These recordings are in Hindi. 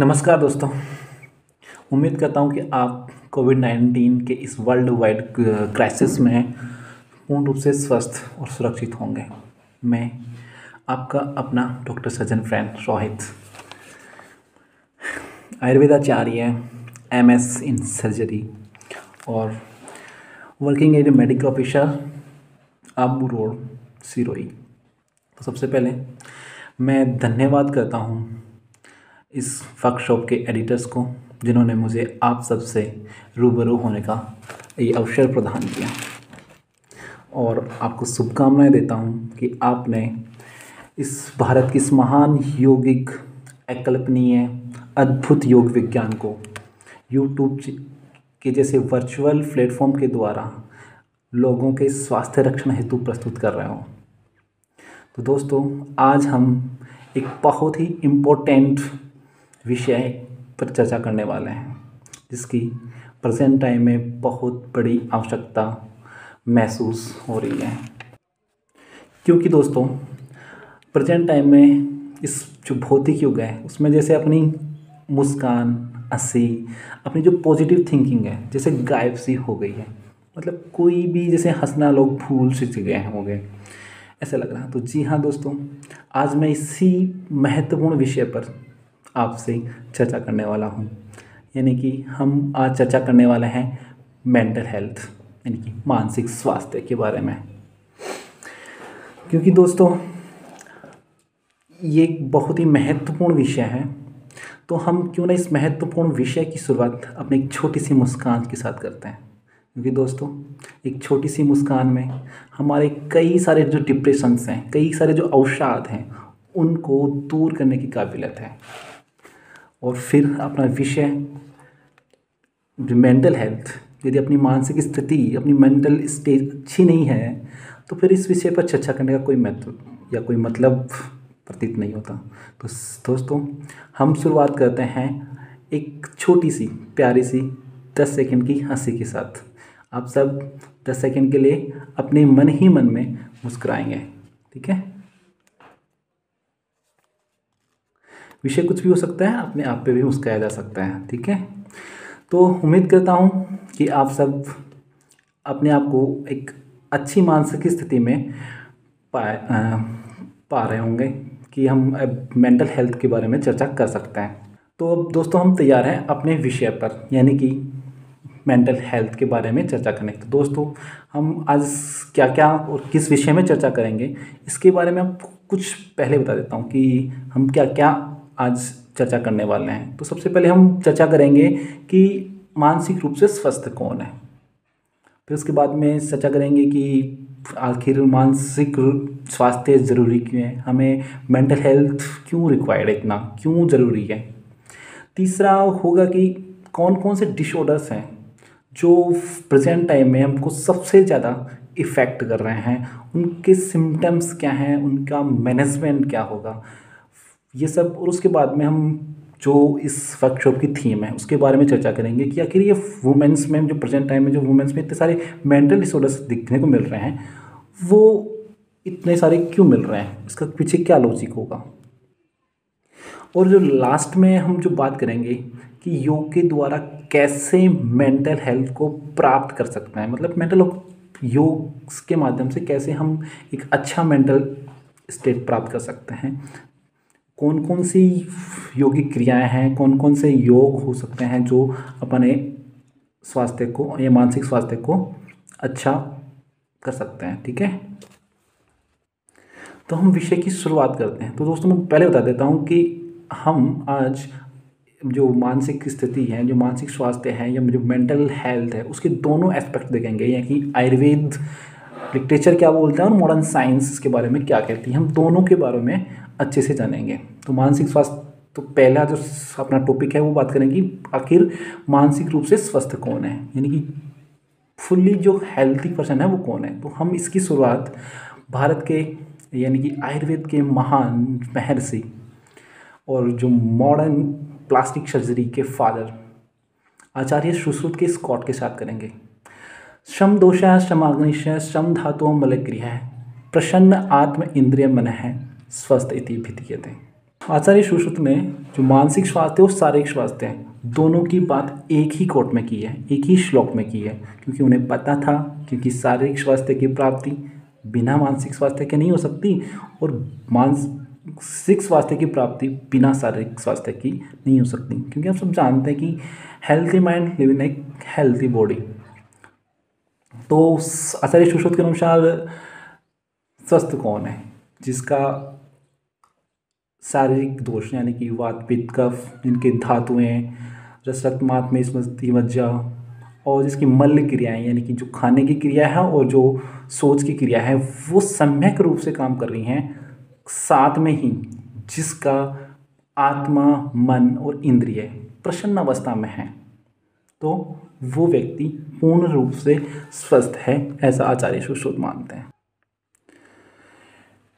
नमस्कार दोस्तों। उम्मीद करता हूँ कि आप कोविड-19 के इस वर्ल्ड वाइड क्राइसिस में पूर्ण रूप से स्वस्थ और सुरक्षित होंगे। मैं आपका अपना डॉक्टर सज्जन friend Rohit, Ayurvedacharya, MS in surgery और working as a medical officer, Abu road, Sirohi. तो सबसे पहले मैं धन्यवाद करता हूँ इस वर्कशॉप के एडिटर्स को, जिन्होंने मुझे आप सबसे रूबरू होने का ये अवसर प्रदान किया, और आपको शुभकामनाएं देता हूँ कि आपने इस भारत की इस महान यौगिक, अकल्पनीय, अद्भुत योग विज्ञान को यूट्यूब के जैसे वर्चुअल प्लेटफॉर्म के द्वारा लोगों के स्वास्थ्य रक्षण हेतु प्रस्तुत कर रहे हो। तो दोस्तों, आज हम एक बहुत ही इम्पोर्टेंट विषय पर चर्चा करने वाले हैं, जिसकी प्रेजेंट टाइम में बहुत बड़ी आवश्यकता महसूस हो रही है। क्योंकि दोस्तों, प्रेजेंट टाइम में इस जो भौतिक युग है उसमें जैसे अपनी मुस्कान, हंसी, अपनी जो पॉजिटिव थिंकिंग है जैसे गायब सी हो गई है। मतलब कोई भी जैसे हंसना लोग भूल से गए होंगे, ऐसा लग रहा है। तो जी हाँ दोस्तों, आज मैं इसी महत्वपूर्ण विषय पर आपसे चर्चा करने वाला हूँ। यानी कि हम आज चर्चा करने वाले हैं मेंटल हेल्थ, यानी कि मानसिक स्वास्थ्य के बारे में। क्योंकि दोस्तों, ये एक बहुत ही महत्वपूर्ण विषय है, तो हम क्यों ना इस महत्वपूर्ण विषय की शुरुआत अपनी एक छोटी सी मुस्कान के साथ करते हैं। क्योंकि दोस्तों, एक छोटी सी मुस्कान में हमारे कई सारे जो डिप्रेशंस हैं, कई सारे जो अवसाद हैं, उनको दूर करने की काबिलियत है। और फिर अपना विषय जो मेंटल हेल्थ, यदि अपनी मानसिक स्थिति, अपनी मेंटल स्टेज अच्छी नहीं है, तो फिर इस विषय पर चर्चा करने का कोई महत्व या कोई मतलब प्रतीत नहीं होता। तो दोस्तों, हम शुरुआत करते हैं एक छोटी सी प्यारी सी 10 सेकंड की हंसी के साथ। आप सब 10 सेकंड के लिए अपने मन ही मन में मुस्कुराएंगे, ठीक है। विषय कुछ भी हो सकता है, अपने आप पे भी मुस्कुराया जा सकता है, ठीक है। तो उम्मीद करता हूँ कि आप सब अपने आप को एक अच्छी मानसिक स्थिति में पा रहे होंगे कि हम अब मेंटल हेल्थ के बारे में चर्चा कर सकते हैं। तो अब दोस्तों, हम तैयार हैं अपने विषय पर, यानी कि मेंटल हेल्थ के बारे में चर्चा करने। तो दोस्तों, हम आज क्या क्या और किस विषय में चर्चा करेंगे, इसके बारे में आपको कुछ पहले बता देता हूँ कि हम क्या क्या आज चर्चा करने वाले हैं। तो सबसे पहले हम चर्चा करेंगे कि मानसिक रूप से स्वस्थ कौन है। फिर उसके बाद में चर्चा करेंगे कि आखिर मानसिक स्वास्थ्य ज़रूरी क्यों है, हमें मेंटल हेल्थ क्यों रिक्वायर्ड है, इतना क्यों ज़रूरी है। तीसरा होगा कि कौन कौन से डिसऑर्डर्स हैं जो प्रेजेंट टाइम में हमको सबसे ज़्यादा इफ़ेक्ट कर रहे हैं, उनके सिम्टम्स क्या हैं, उनका मैनेजमेंट क्या होगा, ये सब। और उसके बाद में हम जो इस वर्कशॉप की थीम है उसके बारे में चर्चा करेंगे कि आखिर ये वुमेंस में, जो प्रेजेंट टाइम में जो वुमेंस में इतने सारे मेंटल डिसऑर्डर्स दिखने को मिल रहे हैं, वो इतने सारे क्यों मिल रहे हैं, इसका पीछे क्या लॉजिक होगा। और जो लास्ट में हम जो बात करेंगे कि योग के द्वारा कैसे मेंटल हेल्थ को प्राप्त कर सकते हैं, मतलब मेंटल योग के माध्यम से कैसे हम एक अच्छा मेंटल स्टेट प्राप्त कर सकते हैं, कौन कौन सी योगिक क्रियाएं हैं, कौन कौन से योग हो सकते हैं जो अपने स्वास्थ्य को या मानसिक स्वास्थ्य को अच्छा कर सकते हैं, ठीक है। तो हम विषय की शुरुआत करते हैं। तो दोस्तों, मैं पहले बता देता हूँ कि हम आज जो मानसिक स्थिति है, जो मानसिक स्वास्थ्य है, या जो मेंटल हेल्थ है, उसके दोनों एस्पेक्ट देखेंगे, यानी कि आयुर्वेद लिटरेचर क्या बोलता है और मॉडर्न साइंस के बारे में क्या कहती है, हम दोनों के बारे में अच्छे से जानेंगे। तो मानसिक स्वास्थ्य, तो पहला जो अपना टॉपिक है वो बात करेंगे आखिर मानसिक रूप से स्वस्थ कौन है, यानी कि फुल्ली जो हेल्थी पर्सन है वो कौन है। तो हम इसकी शुरुआत भारत के, यानी कि आयुर्वेद के महान महर्षि और जो मॉडर्न प्लास्टिक सर्जरी के फादर आचार्य सुश्रुत के स्कॉट के साथ करेंगे। शम दोषा शमाग्निश शम धातु मलक्रिय प्रसन्न आत्म इंद्रिय मन है स्वस्थ इति भिधीयते। आचार्य सुश्रुत ने जो मानसिक स्वास्थ्य और शारीरिक स्वास्थ्य दोनों की बात एक ही कोट में की है, एक ही श्लोक में की है, क्योंकि उन्हें पता था क्योंकि शारीरिक स्वास्थ्य की प्राप्ति बिना मानसिक स्वास्थ्य के नहीं हो सकती और मानसिक स्वास्थ्य की प्राप्ति बिना शारीरिक स्वास्थ्य की नहीं हो सकती, क्योंकि हम सब जानते हैं कि healthy mind live in A healthy body. तो आचार्य सुश्रुत के अनुसार स्वस्थ कौन है? जिसका शारीरिक दोष यानी कि वात पित्त कफ, जिनके धातुएं रस रक्त मांस में स्मृति मज्जा, और जिसकी मल क्रियाएं यानी कि जो खाने की क्रिया है और जो सोच की क्रिया है वो सम्यक रूप से काम कर रही हैं, साथ में ही जिसका आत्मा मन और इंद्रिय प्रसन्न अवस्था में है, तो वो व्यक्ति पूर्ण रूप से स्वस्थ है, ऐसा आचार्य सुश्रुत मानते हैं।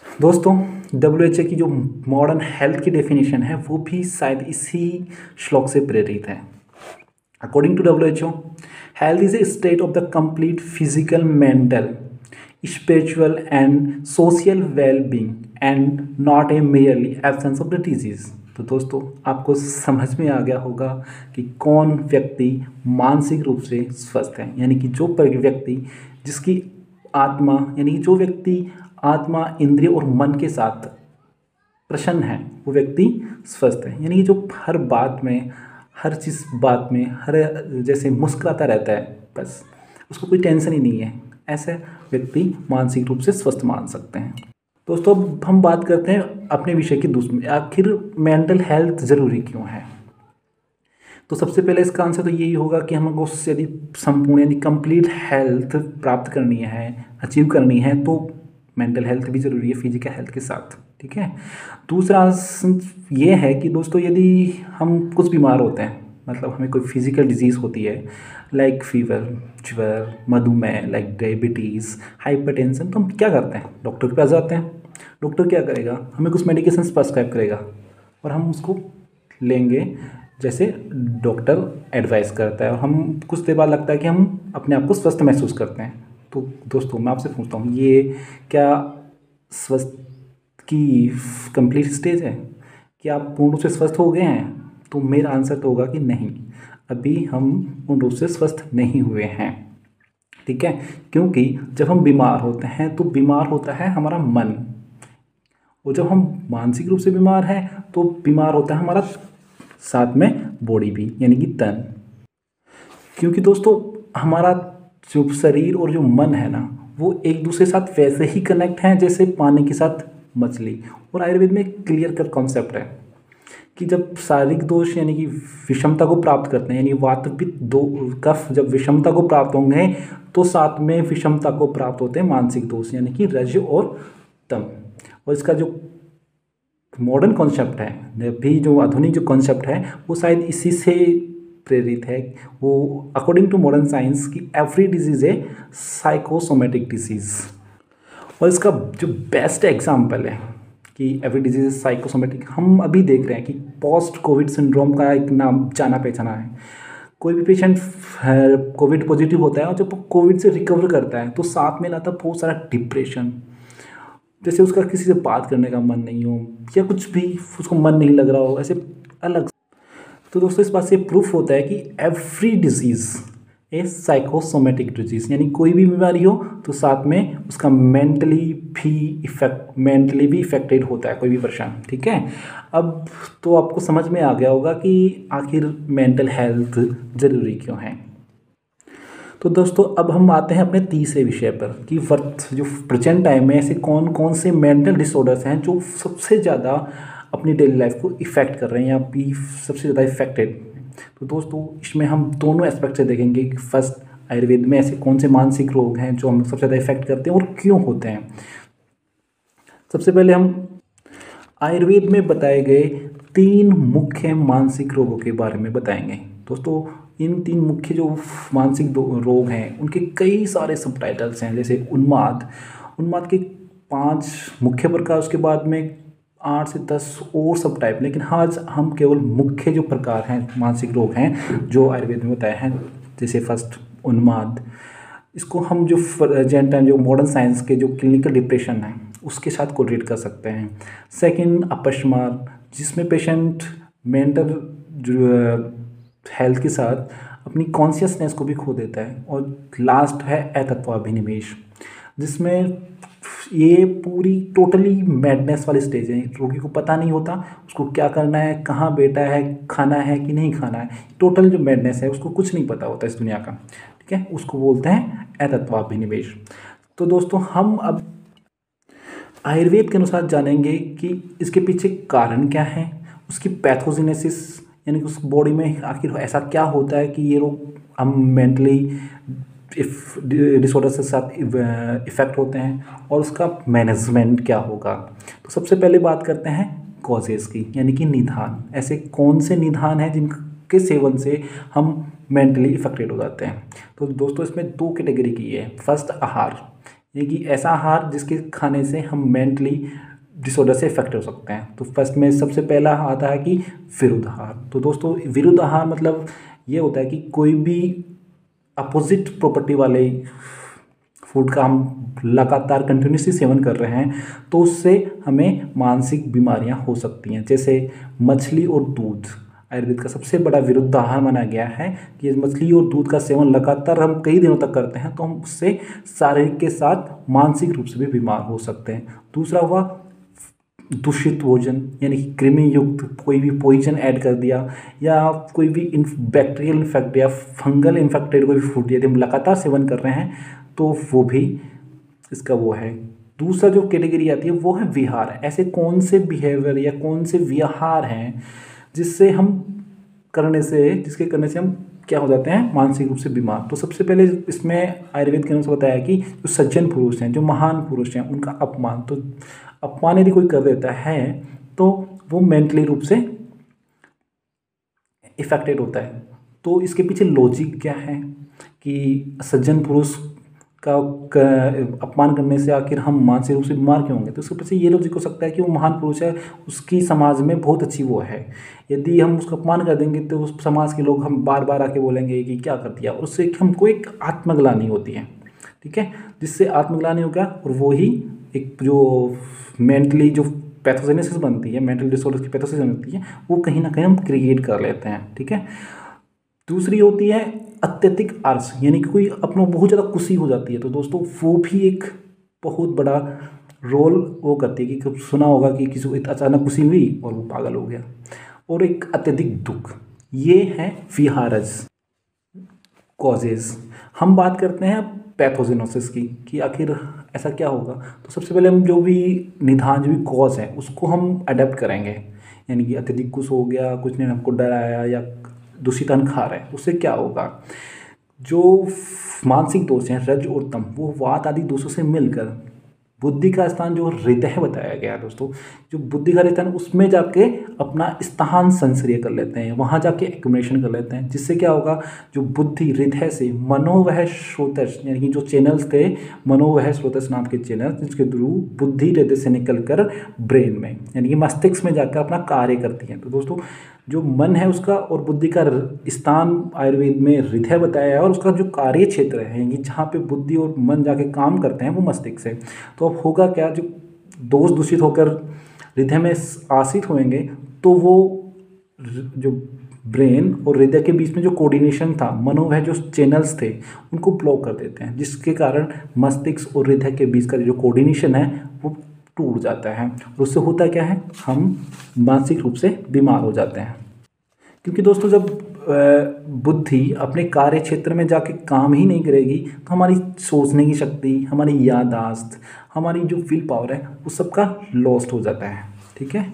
दोस्तों WHO की जो मॉडर्न हेल्थ की डेफिनेशन है वो भी शायद इसी श्लोक से प्रेरित है। According to WHO, health is a state of the complete physical, mental, spiritual and social well being and not a merely absence of the disease. तो दोस्तों आपको समझ में आ गया होगा कि कौन व्यक्ति मानसिक रूप से स्वस्थ है, यानी कि जो व्यक्ति जिसकी आत्मा यानी कि जो व्यक्ति आत्मा इंद्रिय और मन के साथ प्रसन्न है वो व्यक्ति स्वस्थ है, यानी कि जो हर बात में बात में हर जैसे मुस्कुराता रहता है, बस उसको कोई टेंशन ही नहीं है, ऐसे व्यक्ति मानसिक रूप से स्वस्थ मान सकते हैं। दोस्तों अब हम बात करते हैं अपने विषय की दूसरी, आखिर मेंटल हेल्थ ज़रूरी क्यों है। तो सबसे पहले इसका आंसर तो यही होगा कि हमको यदि संपूर्ण यानी कंप्लीट हेल्थ प्राप्त करनी है, अचीव करनी है, तो मेंटल हेल्थ भी ज़रूरी है फिजिकल हेल्थ के साथ, ठीक है। दूसरा ये है कि दोस्तों यदि हम कुछ बीमार होते हैं, मतलब हमें कोई फिजिकल डिजीज़ होती है लाइक फीवर, ज्वर, मधुमेह, लाइक डायबिटीज़, हाइपरटेंशन, तो हम क्या करते हैं? डॉक्टर के पास जाते हैं। डॉक्टर क्या करेगा? हमें कुछ मेडिकेशन प्रिस्क्राइब करेगा और हम उसको लेंगे जैसे डॉक्टर एडवाइस करता है, और हम कुछ देर बाद लगता है कि हम अपने आप को स्वस्थ महसूस करते हैं। तो दोस्तों मैं आपसे पूछता हूँ, ये क्या स्वस्थ की कंप्लीट स्टेज है? क्या आप पूर्ण रूप से स्वस्थ हो गए हैं? तो मेरा आंसर तो होगा कि नहीं, अभी हम पूर्ण रूप से स्वस्थ नहीं हुए हैं, ठीक है। क्योंकि जब हम बीमार होते हैं तो बीमार होता है हमारा मन, और जब हम मानसिक रूप से बीमार हैं तो बीमार होता है हमारा साथ में बॉडी भी, यानी कि तन। क्योंकि दोस्तों हमारा जो शरीर और जो मन है ना, वो एक दूसरे के साथ वैसे ही कनेक्ट हैं जैसे पानी के साथ मछली। और आयुर्वेद में एक क्लियर कट कॉन्सेप्ट है कि जब शारीरिक दोष यानी कि विषमता को प्राप्त करते हैं, यानी वात पित्त दो कफ जब विषमता को प्राप्त होंगे तो साथ में विषमता को प्राप्त होते हैं मानसिक दोष, यानी कि रज और तम। और इसका जो मॉडर्न कॉन्सेप्ट है, भी जो आधुनिक जो कॉन्सेप्ट है, वो शायद इसी से प्रेरित है। वो अकॉर्डिंग टू मॉडर्न साइंस की एवरी डिजीज़ है साइकोसोमेटिक डिजीज़। और इसका जो बेस्ट एग्जांपल है कि एवरी डिजीज साइकोसोमेटिक, हम अभी देख रहे हैं कि पोस्ट कोविड सिंड्रोम का एक नाम जाना पहचाना है। कोई भी पेशेंट कोविड पॉजिटिव होता है और जब कोविड से रिकवर करता है तो साथ में लाता बहुत सारा डिप्रेशन, जैसे उसका किसी से बात करने का मन नहीं हो या कुछ भी उसको मन नहीं लग रहा हो, ऐसे अलग। तो दोस्तों इस बात से प्रूफ होता है कि एवरी डिजीज़ ए साइकोसोमेटिक डिजीज़, यानी कोई भी बीमारी हो तो साथ में उसका मेंटली भी इफेक्टेड होता है कोई भी परेशान, ठीक है। अब तो आपको समझ में आ गया होगा कि आखिर मेंटल हेल्थ ज़रूरी क्यों है। तो दोस्तों अब हम आते हैं अपने तीसरे विषय पर कि जो प्रेजेंट टाइम में ऐसे कौन कौन से मेंटल डिसऑर्डर्स हैं जो सबसे ज़्यादा अपनी डेली लाइफ को इफ़ेक्ट कर रहे हैं या भी सबसे ज़्यादा इफेक्टेड। तो दोस्तों इसमें हम दोनों एस्पेक्ट से देखेंगे कि फर्स्ट आयुर्वेद में ऐसे कौन से मानसिक रोग हैं जो हम सबसे ज़्यादा इफेक्ट करते हैं और क्यों होते हैं। सबसे पहले हम आयुर्वेद में बताए गए 3 मुख्य मानसिक रोगों के बारे में बताएंगे। दोस्तों इन 3 मुख्य जो मानसिक रोग हैं उनके कई सारे सब टाइटल्स हैं, जैसे उन्माद के 5 मुख्य प्रकार, उसके बाद में 8 से 10 और सब टाइप, लेकिन आज हम केवल मुख्य जो प्रकार हैं मानसिक रोग हैं जो आयुर्वेद में बताए हैं, जैसे फर्स्ट उन्माद, इसको हम जो प्रेजेंट टाइम जो मॉडर्न साइंस के जो क्लिनिकल डिप्रेशन है उसके साथ कोरिलेट कर सकते हैं। सेकंड अपस्मार, जिसमें पेशेंट मेंटल हेल्थ के साथ अपनी कॉन्शियसनेस को भी खो देता है। और लास्ट है अतत्वाभिनिवेश, जिसमें ये पूरी टोटली मैडनेस वाली स्टेज है। रोगी को पता नहीं होता उसको क्या करना है, कहाँ बैठा है, खाना है कि नहीं खाना है। टोटल जो मैडनेस है उसको कुछ नहीं पता होता इस दुनिया का, ठीक है, उसको बोलते हैं अतत्वाभिनिवेश। तो दोस्तों हम अब आयुर्वेद के अनुसार जानेंगे कि इसके पीछे कारण क्या है, उसकी पैथोजेनेसिस यानी कि उस बॉडी में आखिर ऐसा क्या होता है कि ये लोग हम मेंटली डिसऑर्डर के साथ इफ़ेक्ट होते हैं, और उसका मैनेजमेंट क्या होगा। तो सबसे पहले बात करते हैं कॉजेज़ की, यानी कि निदान। ऐसे कौन से निदान हैं जिनके सेवन से हम मेंटली इफेक्टेड हो जाते हैं। तो दोस्तों इसमें दो कैटेगरी की है। फर्स्ट आहार, यानी कि ऐसा आहार जिसके खाने से हम मेंटली डिसऑर्डर से इफेक्ट हो सकते हैं। तो फर्स्ट में सबसे पहला आता है कि विरुद्ध आहार। तो दोस्तों विरुद्ध आहार मतलब ये होता है कि कोई भी अपोजिट प्रॉपर्टी वाले फूड का हम लगातार कंटिन्यूसली सेवन कर रहे हैं तो उससे हमें मानसिक बीमारियां हो सकती हैं। जैसे मछली और दूध आयुर्वेद का सबसे बड़ा विरुद्ध आहार माना गया है कि मछली और दूध का सेवन लगातार हम कई दिनों तक करते हैं तो हम उससे शारीरिक के साथ मानसिक रूप से भी बीमार हो सकते हैं। दूसरा हुआ दूषित भोजन, यानी कि कृमि युक्त कोई भी पॉइजन ऐड कर दिया, या कोई भी बैक्टीरियल इन्फेक्ट या फंगल इन्फेक्टेड कोई भी फूड यदि हम लगातार सेवन कर रहे हैं तो वो भी इसका वो है। दूसरा जो कैटेगरी आती है वो है विहार। ऐसे कौन से बिहेवियर या कौन से विहार हैं जिससे हम जिसके करने से हम क्या हो जाते हैं मानसिक रूप से बीमार। तो सबसे पहले इसमें आयुर्वेद के अनुसार बताया कि जो सज्जन पुरुष हैं, जो महान पुरुष हैं, उनका अपमान। तो अपमान यदि कोई कर देता है तो वो मेंटली रूप से इफेक्टेड होता है। तो इसके पीछे लॉजिक क्या है कि सज्जन पुरुष का अपमान करने से आखिर हम मानसिक रूप से बीमार क्यों होंगे। तो उसके पीछे ये लॉजिक हो सकता है कि वो महान पुरुष है, उसकी समाज में बहुत अच्छी वो है। यदि हम उसका अपमान कर देंगे तो उस समाज के लोग हम बार बार आके बोलेंगे कि क्या कर दिया, और उससे हमको एक आत्मग्लानि होती है, ठीक है, जिससे आत्मग्लानि हो गया और वो ही एक जो मेंटली जो पैथोजेनेसिस बनती है, मेंटल डिसऑर्डर की पैथोजेनेसिस बनती है, वो कहीं ना कहीं हम क्रिएट कर लेते हैं, ठीक है। दूसरी होती है अत्यधिक आलस, यानी कि कोई अपना बहुत ज़्यादा खुशी हो जाती है। तो दोस्तों वो भी एक बहुत बड़ा रोल वो करती है कि सुना होगा कि किसी को अचानक खुशी हुई और वो पागल हो गया। और एक अत्यधिक दुख, ये है विहारज कॉजेज। हम बात करते हैं पैथोजेनोसिस की कि आखिर ऐसा क्या होगा। तो सबसे पहले हम जो भी निदान जो भी कॉज है उसको हम अडेप्ट करेंगे, यानी कि अत्यधिक कुछ हो गया, कुछ ने हमको डराया या दूषित अन्न खा रहे हैं, उससे क्या होगा। जो मानसिक दोष हैं रज और तम, वो वात आदि दोषों से मिलकर बुद्धि का स्थान जो हृदय बताया गया है दोस्तों, जो बुद्धि का स्थान उसमें जाके अपना स्थान संचय कर लेते हैं, वहाँ जाके एक्युमुलेशन कर लेते हैं। जिससे क्या होगा, जो बुद्धि हृदय से मनोवह स्रोतस, यानी कि जो चैनल्स थे मनोवह स्रोतस नाम के चैनल, जिसके थ्रू बुद्धि हृदय से निकलकर ब्रेन में यानी कि मस्तिष्क में जाकर अपना कार्य करती है। तो दोस्तों जो मन है उसका और बुद्धि का स्थान आयुर्वेद में हृदय बताया है, और उसका जो कार्य क्षेत्र है यानी जहाँ पे बुद्धि और मन जाके काम करते हैं वो मस्तिष्क है। तो अब होगा क्या, जो दोष दूषित होकर हृदय में आश्रित होंगे तो वो जो ब्रेन और हृदय के बीच में जो कोऑर्डिनेशन था, मनोवह जो चैनल्स थे उनको ब्लॉक कर देते हैं, जिसके कारण मस्तिष्क और हृदय के बीच का जो कोऑर्डिनेशन है वो टूट जाता है। और उससे होता क्या है, हम मानसिक रूप से बीमार हो जाते हैं। क्योंकि दोस्तों जब बुद्धि अपने कार्य क्षेत्र में जाके काम ही नहीं करेगी तो हमारी सोचने की शक्ति, हमारी याददाश्त, हमारी जो फील पावर है वो सबका लॉस्ट हो जाता है, ठीक है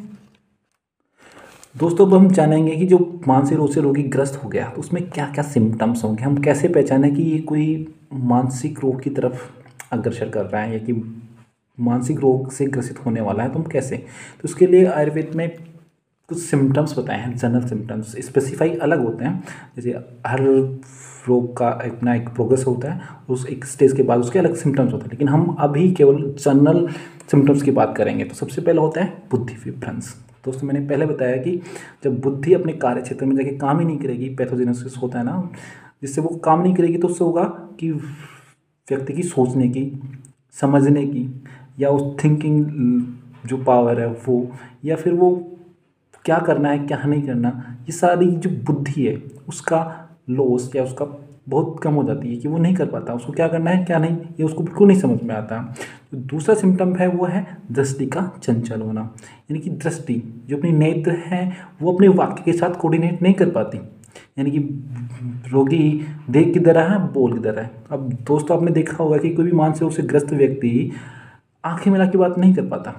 दोस्तों। अब हम जानेंगे कि जो मानसिक रोग से रोगी ग्रस्त हो गया तो उसमें क्या क्या सिम्टम्स होंगे, हम कैसे पहचानें कि ये कोई मानसिक रोग की तरफ अग्रसर कर रहा है या कि मानसिक रोग से ग्रसित होने वाला है। तो हम कैसे, तो उसके लिए आयुर्वेद में कुछ सिम्टम्स बताए हैं, जनरल सिम्टम्स, स्पेसिफाई अलग होते हैं। जैसे हर रोग का अपना एक प्रोग्रेस होता है, उस एक स्टेज के बाद उसके अलग सिम्टम्स होते हैं, लेकिन हम अभी केवल जनरल सिम्टम्स की बात करेंगे। तो सबसे पहले होता है बुद्धि विभ्रंश। दोस्तों मैंने पहले बताया कि जब बुद्धि अपने कार्य क्षेत्र में जाके काम ही नहीं करेगी, पैथोजेनेसिस होता है ना, जिससे वो काम नहीं करेगी तो उससे होगा कि व्यक्ति की सोचने की, समझने की या उस थिंकिंग जो पावर है वो, या फिर वो क्या करना है क्या नहीं करना, ये सारी जो बुद्धि है उसका लॉस या उसका बहुत कम हो जाती है कि वो नहीं कर पाता, उसको क्या करना है क्या नहीं ये उसको बिल्कुल नहीं समझ में आता। तो दूसरा सिम्टम है वो है दृष्टि का चंचल होना, यानी कि दृष्टि जो अपनी नेत्र है वो अपने वाक्य के साथ कोऑर्डिनेट नहीं कर पाती, यानी कि रोगी देख किधर रहा है बोल किधर है। अब दोस्तों आपने देखा होगा कि कोई भी मानसिक रूप से ग्रस्त व्यक्ति आंखें मिला के बात नहीं कर पाता,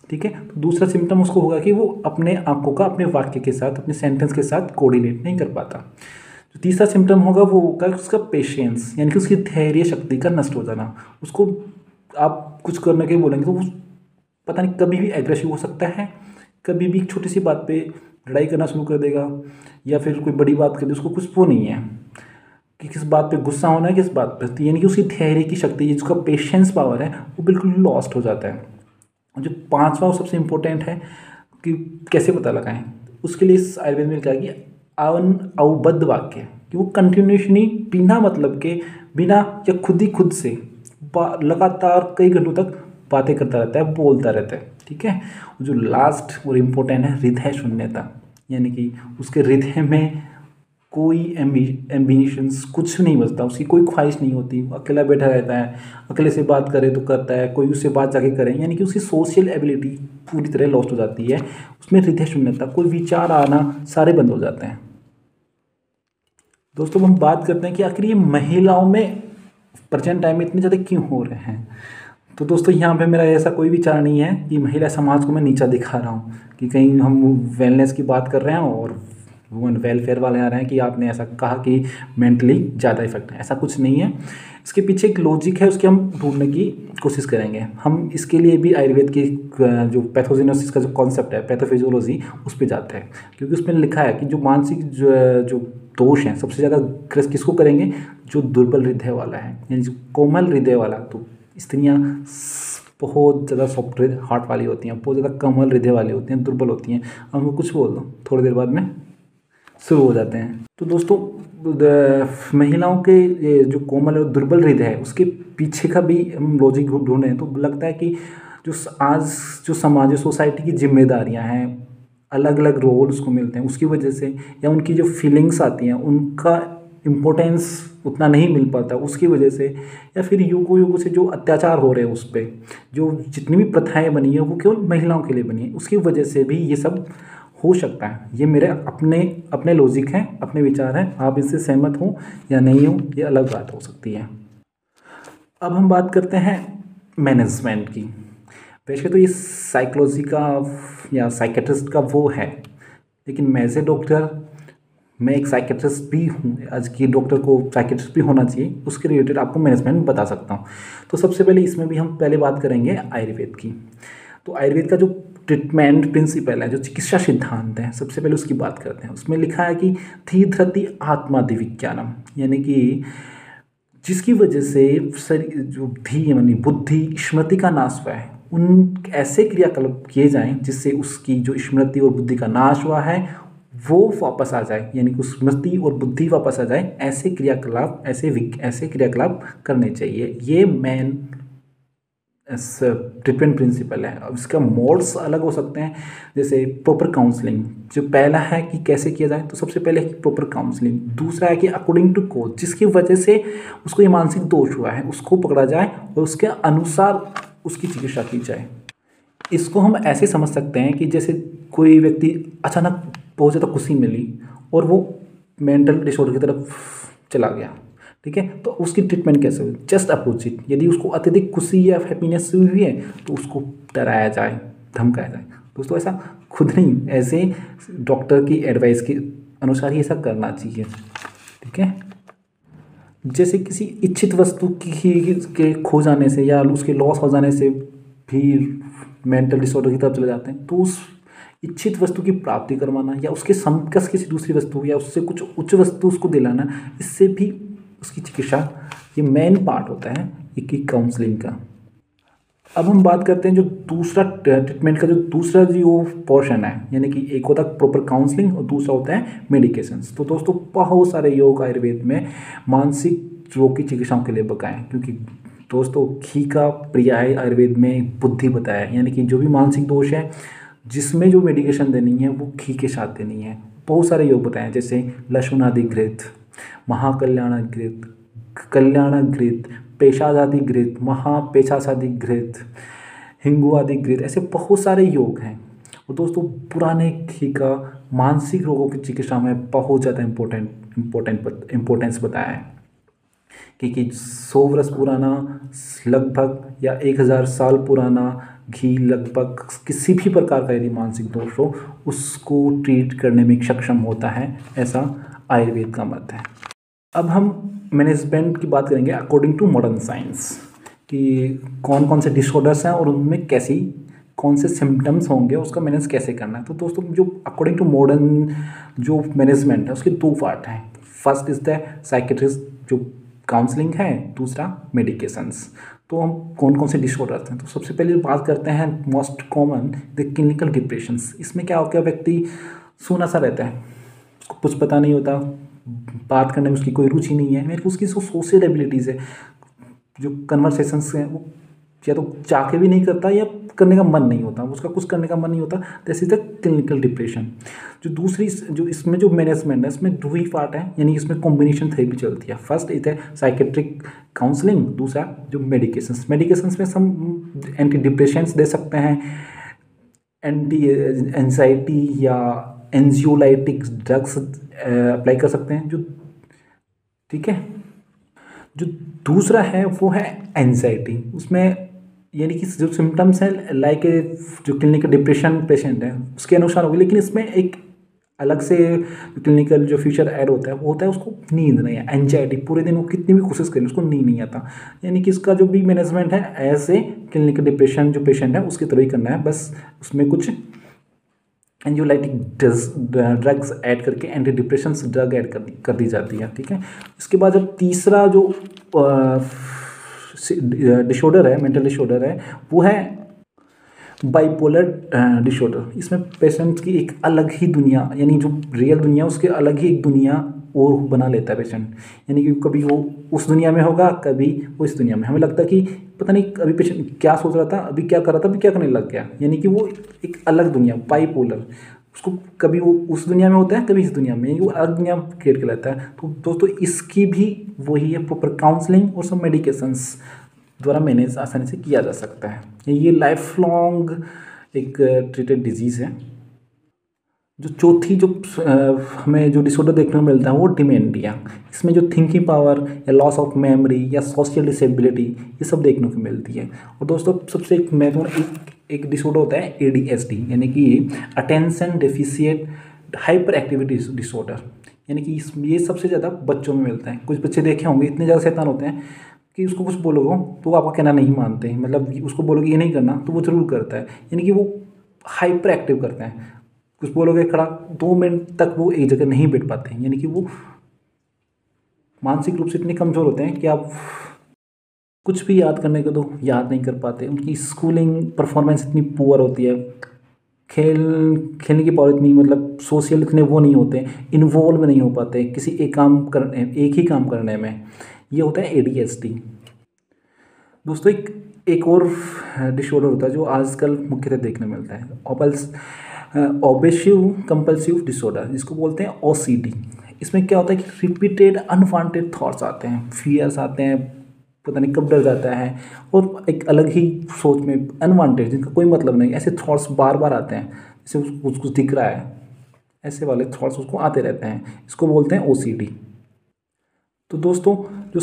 ठीक है। तो दूसरा सिम्टम उसको होगा कि वो अपने आंखों का अपने वाक्य के साथ अपने सेंटेंस के साथ कोऑर्डिनेट नहीं कर पाता। जो तीसरा सिम्टम होगा वो होगा उसका पेशेंस, यानी कि उसकी धैर्य शक्ति का नष्ट हो जाना। उसको आप कुछ करने के बोलेंगे तो वो पता नहीं कभी भी एग्रेसिव हो सकता है, कभी भी छोटी सी बात पे लड़ाई करना शुरू कर देगा, या फिर कोई बड़ी बात कर दे उसको कुछ वो नहीं है कि किस बात पे गुस्सा होना है किस बात पे, यानी कि उसकी धैर्य की शक्ति जिसका पेशेंस पावर है वो बिल्कुल लॉस्ट हो जाता है। जो पांचवा और सबसे इम्पोर्टेंट है कि कैसे पता लगाएं, उसके लिए इस आयुर्वेद में लिखा है कि अवबद्ध वाक्य, कि वो कंटिन्यूशनी बिना मतलब के बिना या खुद ही खुद से लगातार कई घंटों तक बातें करता रहता है बोलता रहता है, ठीक है। जो लास्ट और इम्पोर्टेंट है हृदय शून्यता, यानी कि उसके हृदय में कोई एम्बिशंस कुछ नहीं बचता, उसकी कोई ख्वाहिश नहीं होती, वो अकेला बैठा रहता है, अकेले से बात करे तो करता है, कोई उससे बात जाके करे, यानी कि उसकी सोशल एबिलिटी पूरी तरह लॉस्ट हो जाती है। उसमें हृदय शून्यता, कोई विचार आना सारे बंद हो जाते हैं। दोस्तों हम बात करते हैं कि आखिर ये महिलाओं में प्रेजेंट टाइम में इतने ज़्यादा क्यों हो रहे हैं। तो दोस्तों यहाँ पे मेरा ऐसा कोई विचार नहीं है कि महिला समाज को मैं नीचा दिखा रहा हूँ कि कहीं हम वेलनेस की बात कर रहे हैं और वुमेन वेलफेयर वाले आ रहे हैं कि आपने ऐसा कहा कि मेंटली ज़्यादा इफेक्ट है, ऐसा कुछ नहीं है। इसके पीछे एक लॉजिक है, उसकी हम ढूंढने की कोशिश करेंगे। हम इसके लिए भी आयुर्वेद की जो पैथोजेनोसिस का जो कॉन्सेप्ट है पैथोफिजियोलॉजी उस पर जाते हैं, क्योंकि उसमें लिखा है कि जो मानसिक जो दोष हैं सबसे ज़्यादा ग्रस्त किसको करेंगे, जो दुर्बल हृदय वाला है, यानी जो कोमल हृदय वाला। तो स्त्रियाँ बहुत ज़्यादा सॉफ्ट हार्ट वाली होती हैं, बहुत ज़्यादा कोमल हृदय वाली होती हैं, दुर्बल होती हैं। हमको कुछ बोल दो थोड़ी देर बाद में शुरू हो जाते हैं। तो दोस्तों महिलाओं के ये जो कोमल और दुर्बल हृदय है उसके पीछे का भी हम लॉजिक ढूंढें तो लगता है कि जो आज जो समाज सोसाइटी की जिम्मेदारियां हैं, अलग अलग रोल उसको मिलते हैं, उसकी वजह से या उनकी जो फीलिंग्स आती हैं उनका इम्पोर्टेंस उतना नहीं मिल पाता, उसकी वजह से, या फिर युगों युगों से जो अत्याचार हो रहे हैं उस पर जो जितनी भी प्रथाएं बनी है वो केवल महिलाओं के लिए बनी है, उसकी वजह से भी ये सब हो सकता है। ये मेरे अपने लॉजिक हैं, अपने विचार हैं, आप इससे सहमत हो या नहीं हो ये अलग बात हो सकती है। अब हम बात करते हैं मैनेजमेंट की। वैसे तो ये साइकोलॉजी का या साइकेट्रिस्ट का वो है, लेकिन मैं एज ए डॉक्टर मैं एक साइकेट्रिस्ट भी हूँ, आज की डॉक्टर को साइकेट्रिस्ट भी होना चाहिए, उसके रिलेटेड आपको मैनेजमेंट बता सकता हूँ। तो सबसे पहले इसमें भी हम पहले बात करेंगे आयुर्वेद की। तो आयुर्वेद का जो ट्रीटमेंट प्रिंसिपल है, जो चिकित्सा सिद्धांत है, सबसे पहले उसकी बात करते हैं। उसमें लिखा है कि धी धृति आत्मादिविज्ञानम, यानी कि जिसकी वजह से शरीर जो धी यानी बुद्धि स्मृति का नाश हुआ है, उन ऐसे क्रियाकलाप किए जाएं जिससे उसकी जो स्मृति और बुद्धि का नाश हुआ है वो वापस आ जाए, यानी कि स्मृति और बुद्धि वापस आ जाए, ऐसे क्रियाकलाप ऐसे क्रियाकलाप करने चाहिए। ये मेन ट्रीटमेंट प्रिंसिपल है। अब इसका मोड्स अलग हो सकते हैं, जैसे प्रॉपर काउंसलिंग। जो पहला है कि कैसे किया जाए, तो सबसे पहले है प्रॉपर काउंसलिंग। दूसरा है कि अकॉर्डिंग टू कोज, जिसकी वजह से उसको ये मानसिक दोष हुआ है उसको पकड़ा जाए और उसके अनुसार उसकी चिकित्सा की जाए। इसको हम ऐसे समझ सकते हैं कि जैसे कोई व्यक्ति अचानक बहुत ज़्यादा खुशी मिली और वो मेंटल डिसऑर्डर की तरफ चला गया, ठीक है, तो उसकी ट्रीटमेंट कैसे हुई, जस्ट अपोजिट। यदि उसको अत्यधिक खुशी या हैप्पीनेस हुई है तो उसको डराया जाए, धमकाया जाए। दोस्तों ऐसा खुद नहीं, ऐसे डॉक्टर की एडवाइस के अनुसार ही ऐसा करना चाहिए, ठीक है। जैसे किसी इच्छित वस्तु के खो जाने से या उसके लॉस हो जाने से भी मेंटल डिसऑर्डर की तरफ चले जाते हैं, तो उस इच्छित वस्तु की प्राप्ति करवाना या उसके समकक्ष किसी दूसरी वस्तु या उससे कुछ उच्च वस्तु उसको दिलाना, इससे भी उसकी चिकित्सा ये मेन पार्ट होता है एक काउंसलिंग का। अब हम बात करते हैं जो दूसरा ट्रीटमेंट का जो दूसरा जो पोर्शन है, यानी कि एक होता है प्रॉपर काउंसलिंग और दूसरा होता है मेडिकेशंस। तो दोस्तों बहुत सारे योग आयुर्वेद में मानसिक रोग की चिकित्साओं के लिए बताएं, क्योंकि दोस्तों घी का पर्याय आयुर्वेद में बुद्धि बताया है, यानी कि जो भी मानसिक दोष है जिसमें जो मेडिकेशन देनी है वो घी के साथ देनी है। बहुत सारे योग बताए हैं, जैसे लशुनादि घृत, महाकल्याण घृत, कल्याण घृत, पेशादादि घृत, महापेशासादि घृत, हिंगू आदि घृत, ऐसे बहुत सारे योग हैं। और दोस्तों पुराने घी का मानसिक रोगों की चिकित्सा में बहुत ज़्यादा इम्पोर्टेंस बताया है, क्योंकि 100 वर्ष पुराना लगभग या 1000 साल पुराना घी लगभग किसी भी प्रकार का यदि मानसिक दोष हो उसको ट्रीट करने में सक्षम होता है, ऐसा आयुर्वेद का मत है। अब हम मैनेजमेंट की बात करेंगे अकॉर्डिंग टू मॉडर्न साइंस, कि कौन कौन से डिसऑर्डर्स हैं और उनमें कौन से सिम्टम्स होंगे, उसका मैनेज कैसे करना है। तो दोस्तों जो अकॉर्डिंग टू मॉडर्न जो मैनेजमेंट है उसके 2 पार्ट हैं। फर्स्ट इज द साइकेट्रिस्ट जो काउंसलिंग है, दूसरा मेडिकेशंस। तो हम कौन कौन से डिसऑर्डर्स हैं, तो सबसे पहले बात करते हैं most common the clinical depressions. इसमें क्या हो गया, व्यक्ति सूना सा रहता है, उसको कुछ पता नहीं होता, बात करने में उसकी कोई रुचि नहीं है, मेरे को उसकी जो सोशल एबिलिटीज़ है, जो कन्वर्सेशंस हैं, वो या तो चाह के भी नहीं करता या करने का मन नहीं होता, उसका कुछ करने का मन नहीं होता। This is the clinical depression. जो दूसरी जो इसमें जो मैनेजमेंट है इसमें 2 ही पार्ट है, यानी इसमें कॉम्बिनेशन थेरेपी चलती है। First is the psychiatric counselling, दूसरा जो मेडिकेशंस में हम एंटी डिप्रेशंस दे सकते हैं, एंटी एंजाइटी या एंजियोलाइटिक ड्रग्स अप्लाई कर सकते हैं। जो ठीक है, जो दूसरा है वो है एंजाइटी। उसमें यानी कि जो सिम्टम्स हैं लाइक जो क्लिनिकल डिप्रेशन पेशेंट है उसके अनुसार होगी, लेकिन इसमें एक अलग से क्लिनिकल जो फीचर ऐड होता है वो होता है उसको नींद नहीं है, एंजाइटी। पूरे दिन वो कितनी भी कोशिश करें उसको नींद नहीं आता। यानी कि इसका जो भी मैनेजमेंट है एज ए क्लिनिकल डिप्रेशन जो पेशेंट है उसकी तरह ही करना है, बस उसमें कुछ एंजियोलाइटिक ड्रग्स ऐड करके एंटी डिप्रेशन ड्रग ऐड कर दी जाती है। ठीक है, इसके बाद जब तीसरा जो डिसऑर्डर है, मेंटल डिसऑर्डर है, वो है बाइपोलर डिसऑर्डर। इसमें पेशेंट की एक अलग ही दुनिया, यानी जो रियल दुनिया उसके अलग ही एक दुनिया और बना लेता है पेशेंट। यानी कि कभी वो उस दुनिया में होगा, कभी वो इस दुनिया में। हमें लगता है कि पता नहीं अभी पेशेंट क्या सोच रहा था, अभी क्या कर रहा था, अभी क्या करने लग गया। यानी कि वो एक अलग दुनिया, बाइपोलर, उसको कभी वो उस दुनिया में होता है, कभी इस दुनिया में, वो अलग दुनिया क्रिएट कर लेता है। तो दोस्तों इसकी भी वही है, प्रॉपर काउंसलिंग और सब मेडिकेशंस द्वारा मैनेज आसानी से किया जा सकता है। ये लाइफ लॉन्ग एक ट्रीटेड डिजीज़ है। जो चौथी जो हमें जो डिसऑर्डर देखने को मिलता है वो डिमेंशिया। इसमें जो थिंकिंग पावर या लॉस ऑफ मेमोरी या सोशल डिसेबिलिटी ये सब देखने को मिलती है। और दोस्तों सबसे एक महत्वपूर्ण एक डिसऑर्डर होता है ADHD, यानी कि attention deficit hyper activity disorder. यानी कि ये सबसे ज़्यादा बच्चों में मिलता है। कुछ बच्चे देखे होंगे इतने ज़्यादा शैतान होते हैं कि उसको कुछ बोलोगे तो वो आपका कहना नहीं मानते हैं, मतलब उसको बोलोगे ये नहीं करना तो वो ज़रूर करता है। यानी कि वो हाइपर एक्टिव करते हैं, कुछ बोलोगे खड़ा 2 मिनट तक वो एक जगह नहीं बैठ पाते हैं। यानी कि वो मानसिक रूप से इतने कमज़ोर होते हैं कि आप कुछ भी याद करने को तो याद नहीं कर पाते। उनकी स्कूलिंग परफॉर्मेंस इतनी पुअर होती है, खेलने की पावर इतनी, मतलब सोशल इतने वो नहीं होते, इन्वॉल्व नहीं हो पाते किसी एक ही काम करने में। ये होता है ADHD। दोस्तों एक और डिसऑर्डर होता है जो आजकल मुख्यतः देखने मिलता है, ऑब्सेसिव कंपल्सिव डिसऑर्डर, जिसको बोलते हैं OCD। इसमें क्या होता है कि रिपीटेड अनवांटेड थॉट्स आते हैं, फियर्स आते हैं, पता नहीं कब डर जाता है, और एक अलग ही सोच में अनवांटेड जिनका कोई मतलब नहीं, ऐसे थॉट्स बार बार आते हैं, जैसे उसको कुछ दिख रहा है, ऐसे वाले थॉट्स उसको आते रहते हैं। इसको बोलते हैं OCD। तो दोस्तों जो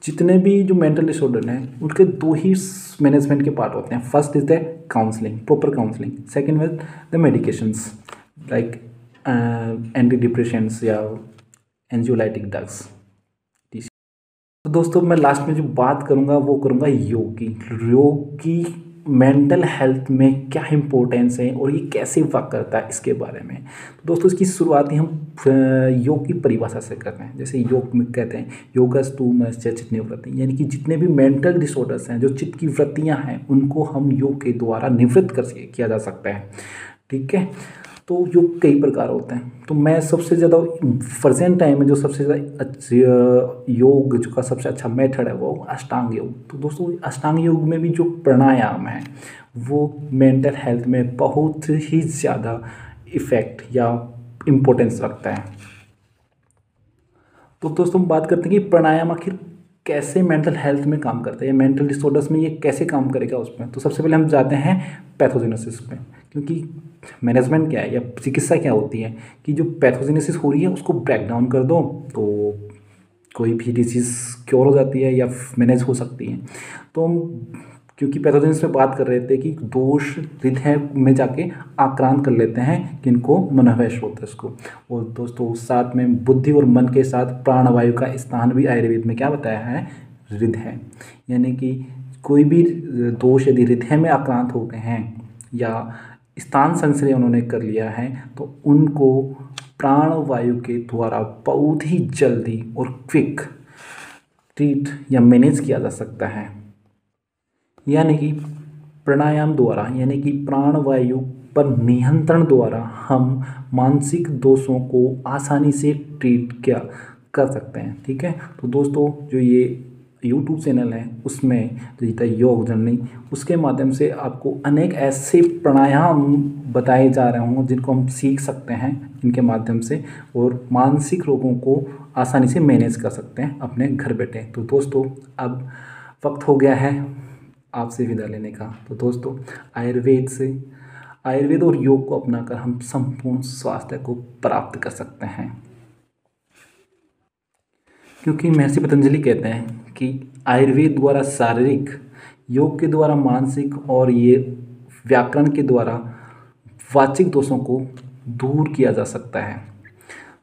जितने भी जो मेंटल डिसऑर्डर हैं उनके 2 ही मैनेजमेंट के पार्ट होते हैं। First is the counselling, proper counselling. Second is the medications like anti depressions या एंजियोलाइटिक ड्रग्स। तो दोस्तों मैं लास्ट में जो बात करूँगा वो करूँगा योग की मेंटल हेल्थ में क्या इंपॉर्टेंस है और ये कैसे वर्क करता है इसके बारे में। तो दोस्तों इसकी शुरुआत ही हम योग की परिभाषा से करते हैं। जैसे योग में कहते हैं योगस्तु मनश्च चित्त निवृत्ति, यानी कि जितने भी मेंटल डिसऑर्डर्स हैं, जो चित्त की वृत्तियाँ हैं, उनको हम योग के द्वारा निवृत्त किया जा सकता है। ठीक है, तो योग कई प्रकार होते हैं। तो मैं सबसे ज़्यादा प्रेजेंट टाइम में जो सबसे ज़्यादा योग जो का सबसे अच्छा मेथड है वो अष्टांग योग। तो दोस्तों अष्टांग योग में भी जो प्राणायाम है वो मेंटल हेल्थ में बहुत ही ज़्यादा इफ़ेक्ट या इम्पोर्टेंस रखता है। तो दोस्तों हम बात करते हैं कि प्राणायाम आखिर कैसे मेंटल हेल्थ में काम करता है या मेंटल डिसऑर्डर्स में ये कैसे काम करेगा उसमें। तो सबसे पहले हम जाते हैं पैथोजेनेसिस पे, क्योंकि मैनेजमेंट क्या है या चिकित्सा क्या होती है कि जो पैथोजेनेसिस हो रही है उसको ब्रेक डाउन कर दो तो कोई भी डिजीज़ क्योर हो जाती है या मैनेज हो सकती है। तो हम क्योंकि पैथोजेनेसिस में बात कर रहे थे कि दोष हृदय में जाके आक्रांत कर लेते हैं किनको, मनोवैश होता है उसको। और दोस्तों साथ में बुद्धि और मन के साथ प्राणवायु का स्थान भी आयुर्वेद में क्या बताया है, हृदय। यानी कि कोई भी दोष यदि हृदय में आक्रांत हो गए हैं या स्थान संश्रय उन्होंने कर लिया है तो उनको प्राणवायु के द्वारा बहुत ही जल्दी और क्विक ट्रीट या मैनेज किया जा सकता है। यानी कि प्राणायाम द्वारा यानी कि प्राणवायु पर नियंत्रण द्वारा हम मानसिक दोषों को आसानी से ट्रीट क्या कर सकते हैं। ठीक है, तो दोस्तों जो ये यूट्यूब चैनल है उसमें रीता योग जर्नी, उसके माध्यम से आपको अनेक ऐसे प्राणायाम बताए जा रहे होंगे जिनको हम सीख सकते हैं इनके माध्यम से और मानसिक रोगों को आसानी से मैनेज कर सकते हैं अपने घर बैठे। तो दोस्तों अब वक्त हो गया है आपसे विदा लेने का। तो दोस्तों आयुर्वेद और योग को अपनाकर हम संपूर्ण स्वास्थ्य को प्राप्त कर सकते हैं, क्योंकि महर्षि पतंजलि कहते हैं कि आयुर्वेद द्वारा शारीरिक, योग के द्वारा मानसिक और ये व्याकरण के द्वारा वाचिक दोषों को दूर किया जा सकता है।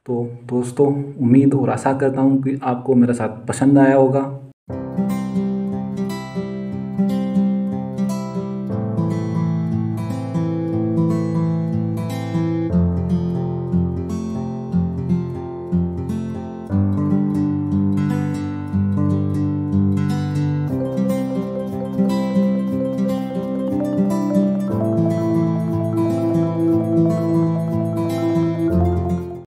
तो दोस्तों उम्मीद और आशा करता हूँ कि आपको मेरा साथ पसंद आया होगा।